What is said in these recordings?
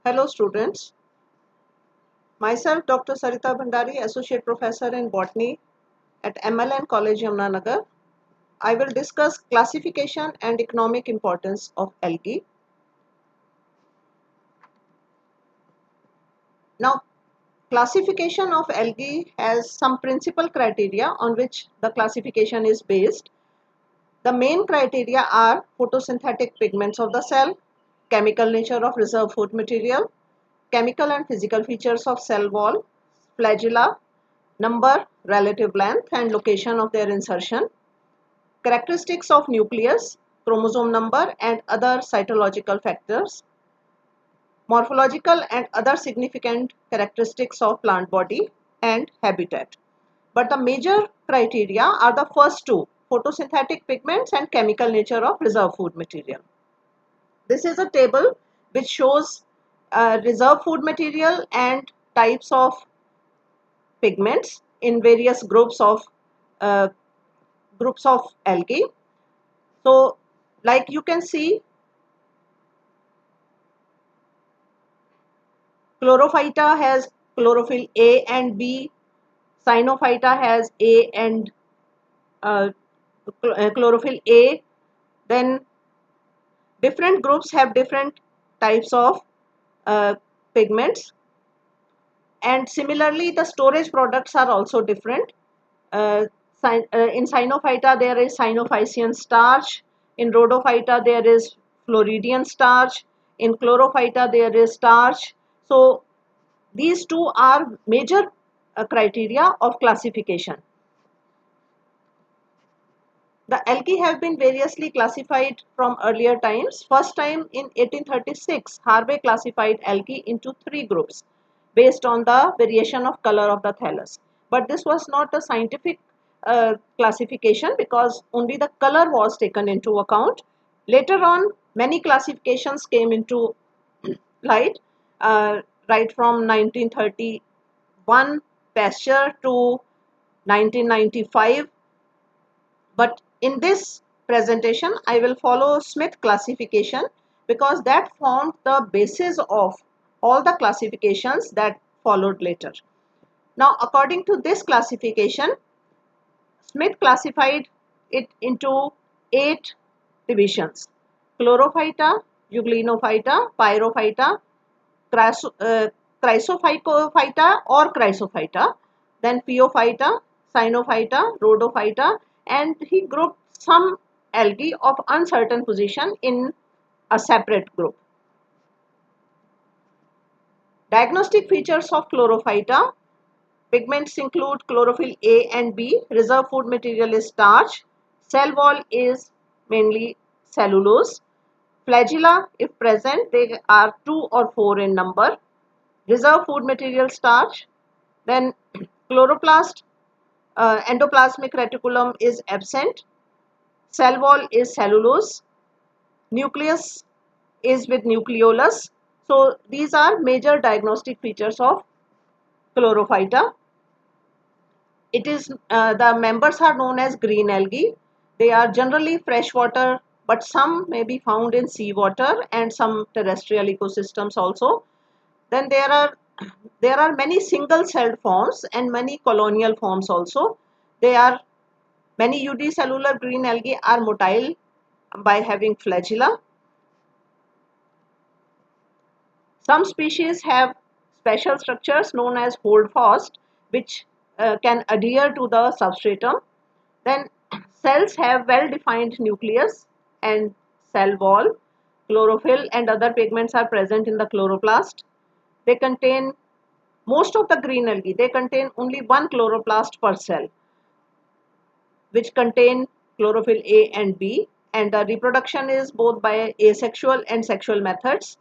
Hello students, myself Dr. Sarita Bhandari, Associate Professor in Botany at MLN College Yamunanagar. I will discuss classification and economic importance of algae. Now, classification of algae has some principal criteria on which the classification is based. The main criteria are photosynthetic pigments of the cell, chemical nature of reserve food material, chemical and physical features of cell wall, flagella, number, relative length and location of their insertion, characteristics of nucleus, chromosome number and other cytological factors, morphological and other significant characteristics of plant body and habitat. But the major criteria are the first two, photosynthetic pigments and chemical nature of reserve food material. This is a table which shows reserve food material and types of pigments in various uh, groups of algae. So, like you can see, Chlorophyta has chlorophyll A and B. Cyanophyta has A and uh, chlorophyll A. Then different groups have different types of uh, pigments, and similarly the storage products are also different. Uh, in Cyanophyta there is Cyanophycean starch, in Rhodophyta there is Floridian starch, in Chlorophyta there is starch. So these two are major criteria of classification. The algae have been variously classified from earlier times. First time in 1836, Harvey classified algae into three groups based on the variation of color of the thallus. But this was not a scientific classification because only the color was taken into account. Later on, many classifications came into light, uh, right from 1931 Pasteur to 1995. But in this presentation, I will follow Smith classification because that formed the basis of all the classifications that followed later. Now, according to this classification, Smith classified it into 8 divisions: Chlorophyta, Euglenophyta, Pyrophyta, Chrysophyta or Chrysophyta, then Phaeophyta, Cyanophyta, Rhodophyta, and he grouped some algae of uncertain position in a separate group. Diagnostic features of Chlorophyta. Pigments include chlorophyll A and B. Reserve food material is starch. Cell wall is mainly cellulose. Flagella, if present, they are 2 or 4 in number. Reserve food material starch. Then chloroplast, endoplasmic reticulum is absent. Cell wall is cellulose. Nucleus is with nucleolus. So these are major diagnostic features of Chlorophyta. It is the members are known as green algae. They are generally freshwater, but some may be found in seawater and some terrestrial ecosystems also. Then there are many single-celled forms and many colonial forms also. They are Many unicellular green algae are motile by having flagella. Some species have special structures known as holdfast, which can adhere to the substratum. Then cells have well-defined nucleus and cell wall. Chlorophyll and other pigments are present in the chloroplast. They contain Most of the green algae, they contain only one chloroplast per cell, which contain chlorophyll A and B, and the reproduction is both by asexual and sexual methods.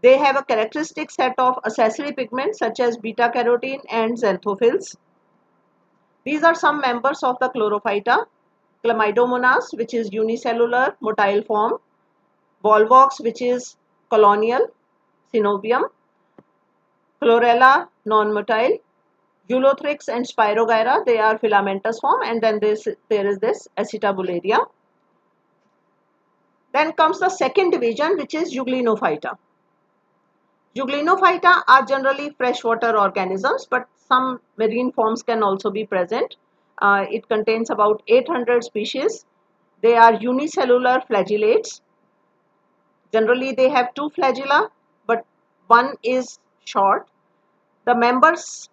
They have a characteristic set of accessory pigments such as beta carotene and xanthophylls. These are some members of the Chlorophyta: Chlamydomonas, which is unicellular motile form; Volvox, which is colonial; Synovium; Chlorella, non-motile; Ulothrix and Spirogyra, they are filamentous form, and then there is this Acetabularia. Then comes the second division, which is Euglenophyta. Euglenophyta are generally freshwater organisms, but some marine forms can also be present. It contains about 800 species. They are unicellular flagellates. Generally, they have two flagella, but one is short. The members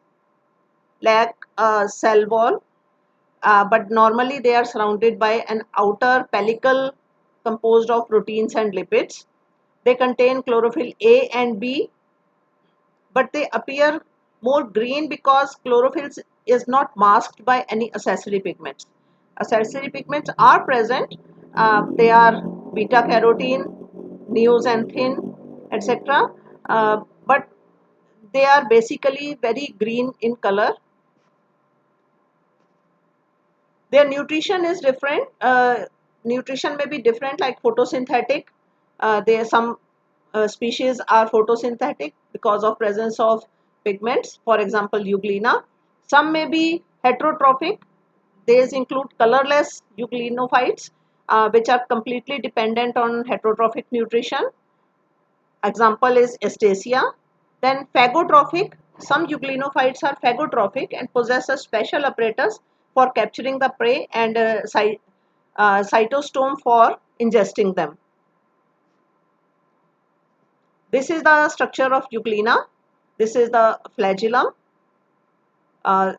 lack a cell wall, but normally they are surrounded by an outer pellicle composed of proteins and lipids. They contain chlorophyll A and B, but they appear more green because chlorophyll is not masked by any accessory pigments. Accessory pigments are present. They are beta carotene, neoxanthin, etc. But they are basically very green in color. Their nutrition is different. Nutrition may be different, like photosynthetic. There some species are photosynthetic because of presence of pigments, for example euglena. Some may be heterotrophic. These include colorless euglenophytes, which are completely dependent on heterotrophic nutrition. Example is Astacia. Then phagotrophic. Some euglenophytes are phagotrophic and possess a special apparatus for capturing the prey and cytostome for ingesting them. This is the structure of euglena. This is the flagellum. Uh,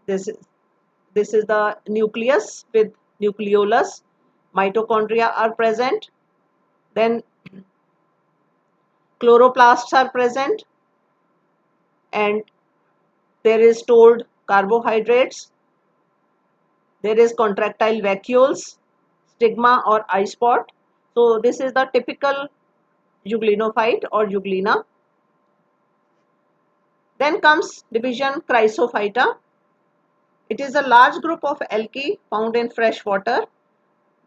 this is this is the nucleus with nucleolus. Mitochondria are present. Then chloroplasts are present, and there is stored carbohydrates. There is contractile vacuoles, stigma or eye spot. So this is the typical euglenophyte or euglena. Then comes division Chrysophyta. It is a large group of algae found in fresh water.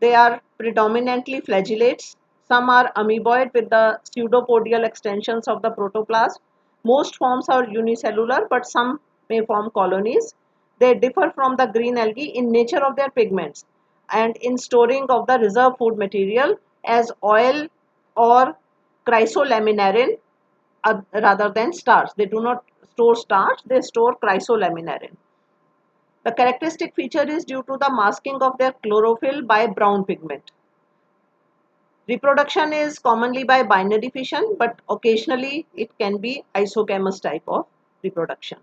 They are predominantly flagellates. Some are amoeboid with the pseudopodial extensions of the protoplasm. Most forms are unicellular, but some may form colonies. They differ from the green algae in nature of their pigments and in storing of the reserve food material as oil or chrysolaminarin rather than starch. They do not store starch, they store chrysolaminarin. The characteristic feature is due to the masking of their chlorophyll by brown pigment. Reproduction is commonly by binary fission, but occasionally it can be isogamous type of reproduction.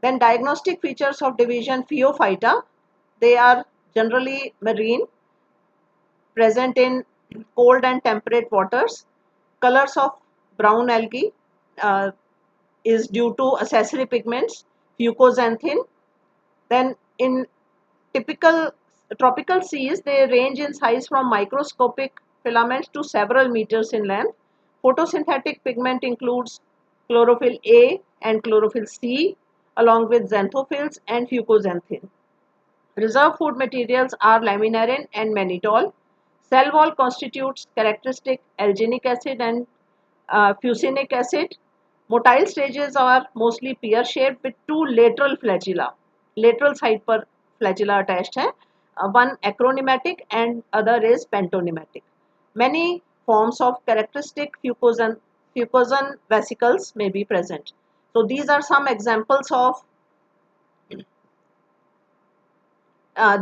Then diagnostic features of division Phaeophyta. They are generally marine, present in cold and temperate waters. Colors of brown algae uh, is due to accessory pigments, fucoxanthin. Then in typical tropical seas, they range in size from microscopic filaments to several meters in length. Photosynthetic pigment includes chlorophyll A and chlorophyll C, along with xanthophylls and fucoxanthin. Reserve food materials are laminarin and mannitol. Cell wall constitutes characteristic alginic acid and fucinic acid. Motile stages are mostly pear-shaped with two lateral flagella. Lateral side पर flagella attached है. One acronematic and other is pentonematic. Many forms of characteristic fucosan vesicles may be present. So these are some examples of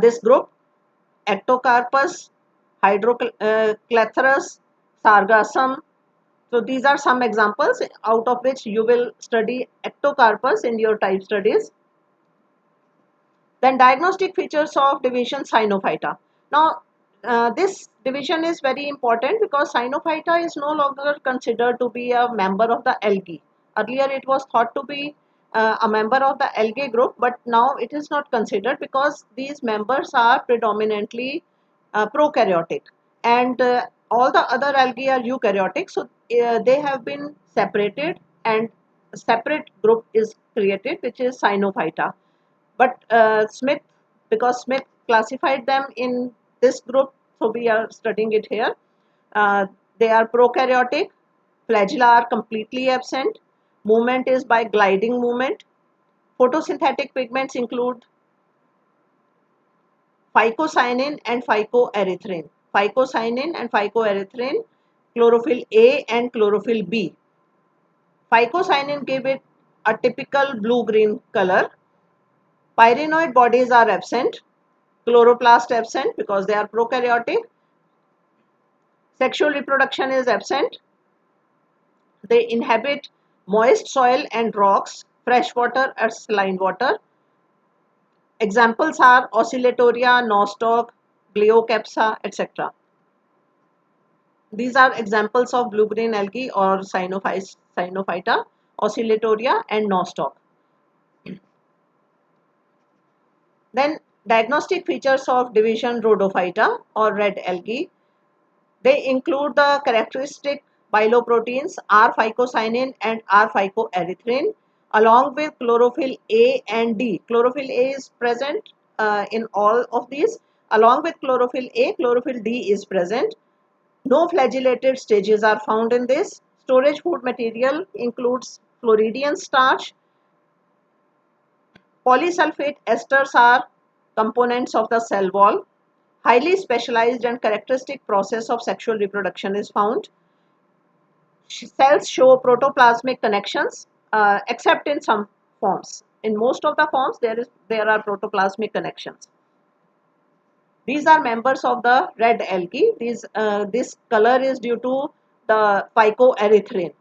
this group: Ectocarpus, Hydroclethrus, Sargassum. So these are some examples out of which you will study Ectocarpus in your type studies. Then diagnostic features of division Cyanophyta. Now this division is very important because Cyanophyta is no longer considered to be a member of the algae. Earlier it was thought to be a member of the algae group, but now it is not considered because these members are predominantly prokaryotic, and all the other algae are eukaryotic. So they have been separated, and a separate group is created, which is Cyanophyta. But because Smith classified them in this group, so we are studying it here. Uh, they are prokaryotic. Flagella are completely absent. Movement is by gliding movement. Photosynthetic pigments include phycocyanin and phycoerythrin. phycocyanin and phycoerythrin, chlorophyll A and chlorophyll B. Phycocyanin give it a typical blue-green color. Pyrenoid bodies are absent. Chloroplast absent because they are prokaryotic. Sexual reproduction is absent. They inhabit moist soil and rocks, fresh water or saline water. Examples are Oscillatoria, nostoc, Gleocapsa, etc. These are examples of blue-green algae or Cyanophyta, Oscillatoria and nostoc. Then diagnostic features of division Rhodophyta or red algae. They include the characteristic biloproteins R-phycocyanin and R-phycoerythrin along with chlorophyll A and D. Chlorophyll A is present in all of these. Along with chlorophyll A, chlorophyll D is present. No flagellated stages are found in this. Storage food material includes Floridian starch. Polysulfate esters are components of the cell wall. Highly specialized and characteristic process of sexual reproduction is found. Cells show protoplasmic connections except in some forms. In most of the forms there are protoplasmic connections. These are members of the red algae. This color is due to the phycoerythrin.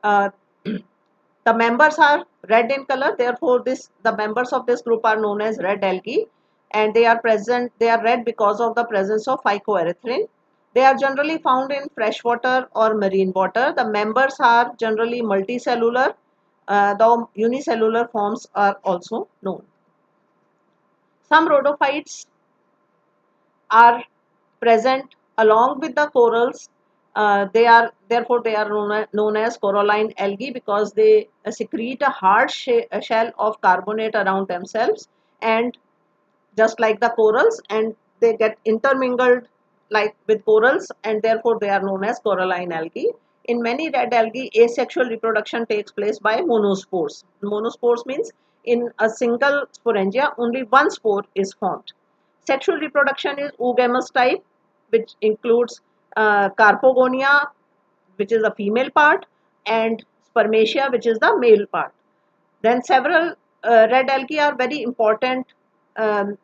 Uh, the members are red in color, therefore the members of this group are known as red algae, and they are red because of the presence of phycoerythrin. They are generally found in freshwater or marine water. The members are generally multicellular, though unicellular forms are also known. Some rhodophytes are present along with the corals. They are known as coralline algae because they secrete a hard shell of carbonate around themselves, and just like the corals, and they get intermingled like with corals, and therefore they are known as coralline algae. In many red algae, asexual reproduction takes place by monospores. Monospores means in a single sporangia only one spore is formed. Sexual reproduction is oogamous type, which includes Carpogonia, which is the female part, and Spermatia, which is the male part. Then several red algae are very important um,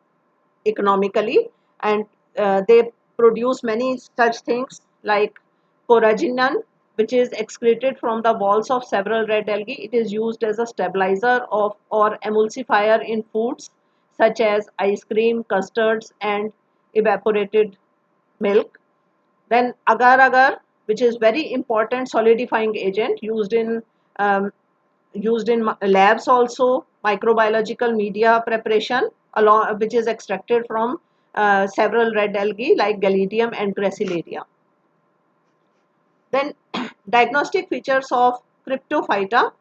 economically, and they produce many such things like coraginum, which is excreted from the walls of several red algae. It is used as a stabilizer of or emulsifier in foods such as ice cream, custards, and evaporated milk. Then agar-agar, which is very important solidifying agent um, used in labs also, microbiological media preparation, along which is extracted from several red algae like Galidium and Gracilaria. Then diagnostic features of Cryptophyta.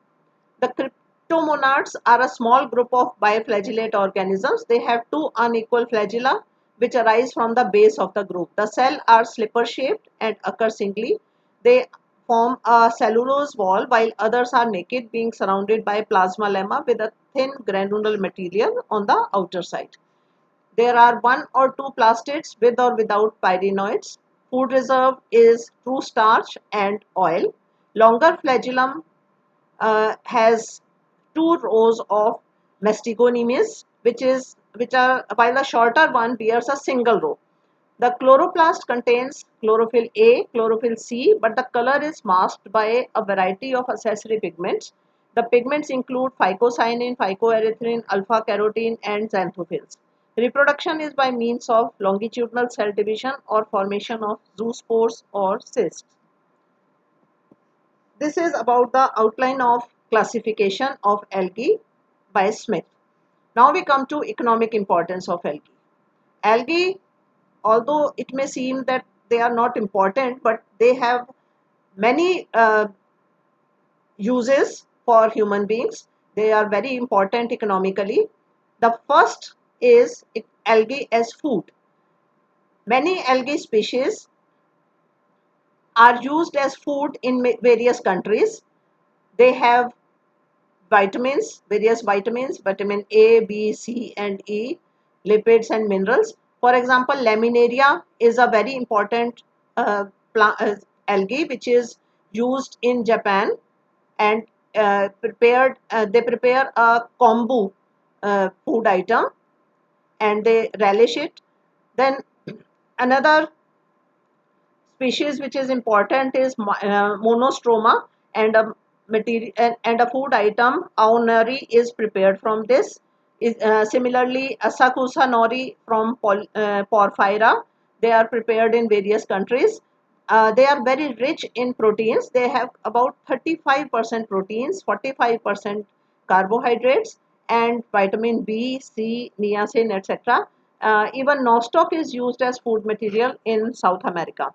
The cryptomonads are a small group of biflagellate organisms. They have two unequal flagella which arise from the base of the group. The cells are slipper shaped and occur singly. They form a cellulose wall while others are naked, being surrounded by plasma lemma with a thin granular material on the outer side. There are one or two plastids with or without pyrenoids. Food reserve is true starch and oil. Longer flagellum has two rows of mastigonemes, which are while the shorter one bears a single row. The chloroplast contains chlorophyll A, chlorophyll C, but the color is masked by a variety of accessory pigments. The pigments include phycocyanin, phycoerythrin, alpha carotene, and xanthophylls. Reproduction is by means of longitudinal cell division or formation of zoospores or cysts. This is about the outline of classification of algae by Smith. Now we come to economic importance of algae. Algae, although it may seem that they are not important, but they have many uses for human beings. They are very important economically. The first is algae as food. Many algae species are used as food in various countries. They have various vitamins, vitamin A, B, C, and E, lipids and minerals. For example, Laminaria is a very important uh, algae which is used in Japan, and they prepare a kombu food item and they relish it. Then another species which is important is monostroma, and a material and a food item aonari is prepared from this. Is similarly Asakusa nori from Porphyra. They are prepared in various countries. They are very rich in proteins. They have about 35% proteins, 45% carbohydrates, and vitamin B, C, niacin, etc. Even nostoc is used as food material in South America.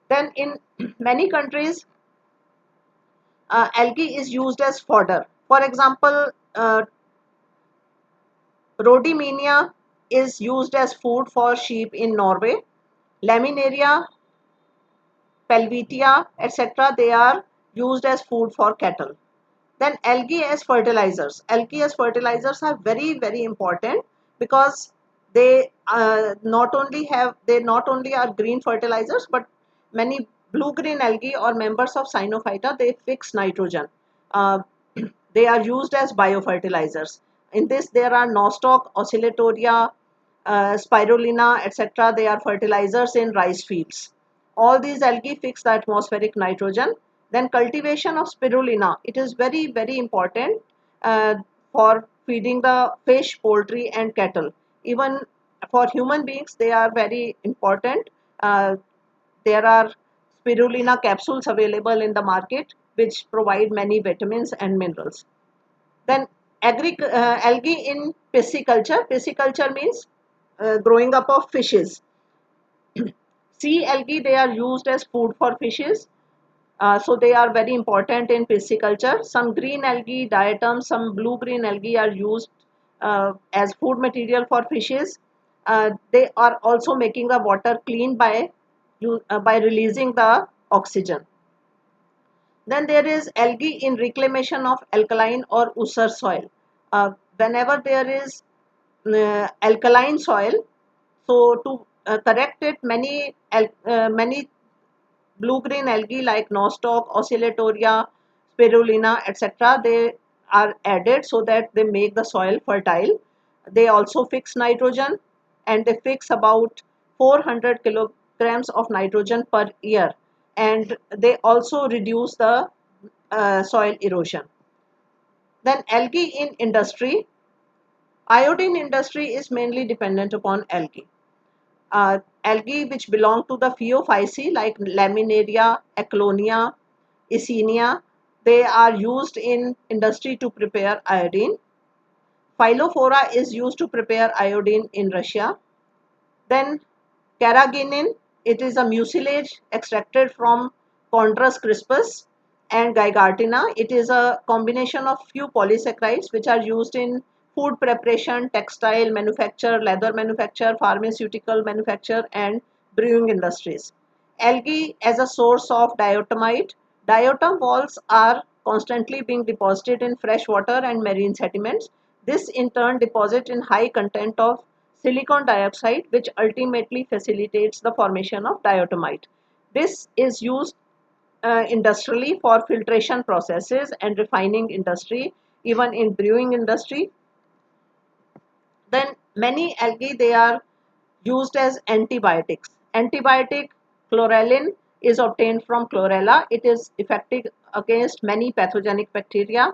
Then in many countries, algae is used as fodder. For example, Rhodymenia is used as food for sheep in Norway. Laminaria, Pelvitia, etc. they are used as food for cattle. Then algae as fertilizers. Algae as fertilizers are very very important because they not only are green fertilizers, but many blue green algae or members of Cyanophyta, they fix nitrogen. Uh, they are used as biofertilizers. In this there are nostoc, oscillatoria, spirulina, etc. They are fertilizers in rice fields. All these algae fix the atmospheric nitrogen. Then cultivation of spirulina, it is very very important uh, for feeding the fish, poultry and cattle. Even for human beings they are very important. There are spirulina capsules available in the market which provide many vitamins and minerals. Then algae in pisciculture. Pisciculture means growing up of fishes. Sea algae, they are used as food for fishes. So they are very important in pisciculture. Some green algae, diatoms, some blue-green algae are used as food material for fishes. They are also making the water clean by releasing the oxygen. Then there is algae in reclamation of alkaline or usar soil. Whenever there is alkaline soil, so to correct it, many blue-green algae like nostoc, oscillatoria, spirulina, etc. they are added so that they make the soil fertile. They also fix nitrogen, and they fix about 400 kilograms of nitrogen per year, and they also reduce the soil erosion. Then algae in industry. Iodine industry is mainly dependent upon algae. Algae which belong to the Phaeophyceae like Laminaria, Aclonia, Eisenia, they are used in industry to prepare iodine. Phylophora is used to prepare iodine in Russia. Then carrageenan, it is a mucilage extracted from Chondrus crispus, and Gigartina, it is a combination of few polysaccharides which are used in food preparation, textile manufacture, leather manufacture, pharmaceutical manufacture and brewing industries. Algae as a source of diatomite. Diatom walls are constantly being deposited in fresh water and marine sediments. This in turn deposit in high content of silicon dioxide, which ultimately facilitates the formation of diatomite. This is used industrially for filtration processes and refining industry, even in brewing industry. Then many algae, they are used as antibiotics. Antibiotic chlorelin is obtained from chlorella. It is effective against many pathogenic bacteria.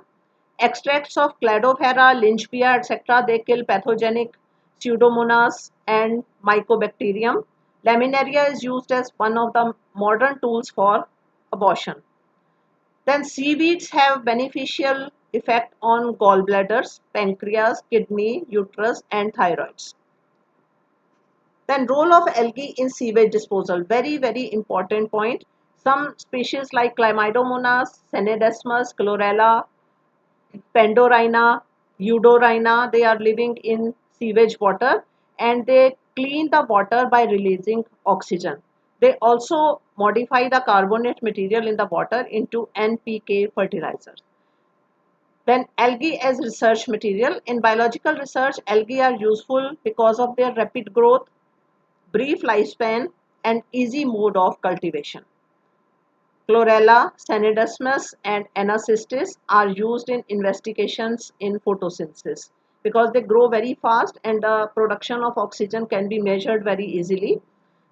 Extracts of Cladophera, Lynchpia, etc. they kill pathogenic Pseudomonas and Mycobacterium. Laminaria is used as one of the modern tools for abortion. Then seaweeds have beneficial effect on gallbladders, pancreas, kidney, uterus and thyroids. Then role of algae in sewage disposal, very very important point. Some species like Chlamydomonas, Senedesmus, Chlorella, Pandorina, Eudorina, they are living in sewage water, and they clean the water by releasing oxygen. They also modify the carbonate material in the water into NPK fertilizers. Then algae as research material. In biological research, algae are useful because of their rapid growth, brief lifespan, and easy mode of cultivation. Chlorella, Sanidesmus, and Anacystis are used in investigations in photosynthesis because they grow very fast and the production of oxygen can be measured very easily.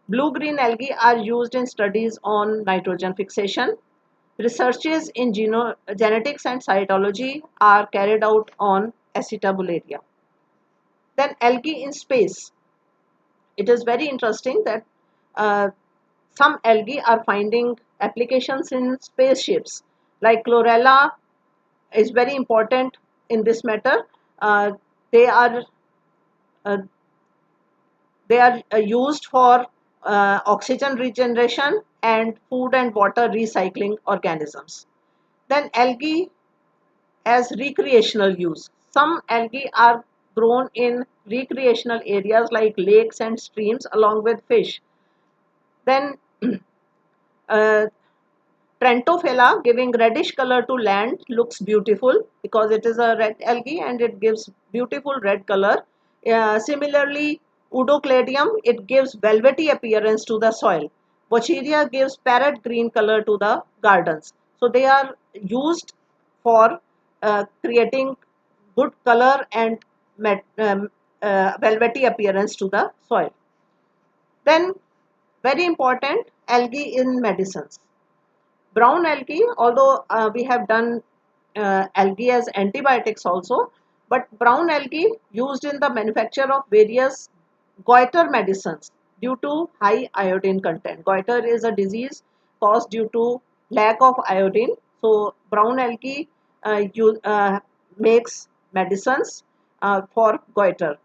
Blue-green algae are used in studies on nitrogen fixation. Researches in genetics and cytology are carried out on Acetabularia. Then algae in space. It is very interesting that uh, some algae are finding applications in spaceships. Like chlorella is very important in this matter. Uh, they are uh, they are used for oxygen regeneration and food and water recycling organisms. Then algae as recreational use. Some algae are grown in recreational areas like lakes and streams along with fish. Then uh, Trentophila, giving reddish color to land, looks beautiful because it is a red algae and it gives beautiful red color. Similarly, Udocladium, it gives velvety appearance to the soil. Bochiria gives parrot green color to the gardens. So they are used for creating good color and velvety appearance to the soil. Then, very important, algae in medicines. Brown algae, although we have done algae as antibiotics also, but brown algae used in the manufacture of various goiter medicines due to high iodine content. Goiter is a disease caused due to lack of iodine. So brown algae makes medicines for goiter.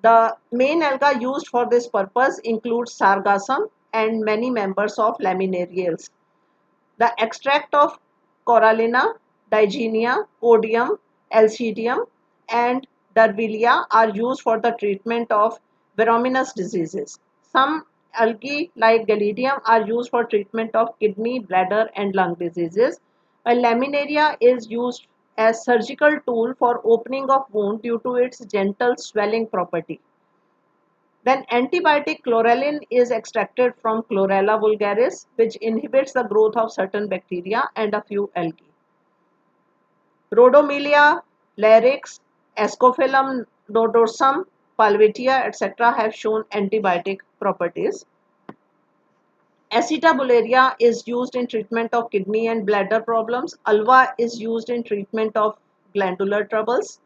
The main alga used for this purpose includes sargassum and many members of laminariales. The extract of corallina, digynia, codium, alcidium, and durvilia are used for the treatment of verominous diseases. Some algae like Gelidium are used for treatment of kidney, bladder, and lung diseases. A laminaria is used as surgical tool for opening of wound due to its gentle swelling property. Then antibiotic chlorelin is extracted from Chlorella vulgaris, which inhibits the growth of certain bacteria and a few algae. Rhodomelia, Larix, Ascophyllum nodorsum, Palvitia, etc. have shown antibiotic properties. Acetabularia is used in treatment of kidney and bladder problems. Alva is used in treatment of glandular troubles.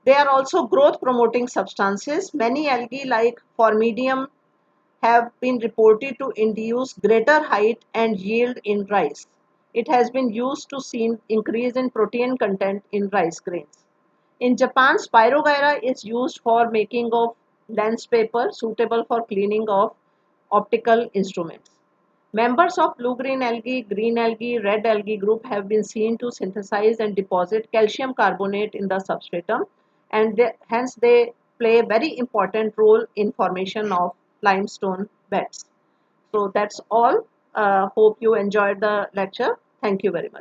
They are also growth promoting substances. Many algae like Formidium have been reported to induce greater height and yield in rice. It has been used to see increase in protein content in rice grains. In Japan, Spirogyra is used for making of lens paper suitable for cleaning of optical instruments. Members of blue-green algae, green algae, red algae group have been seen to synthesize and deposit calcium carbonate in the substratum and hence they play a very important role in formation of limestone beds. So that's all. Hope you enjoyed the lecture. Thank you very much.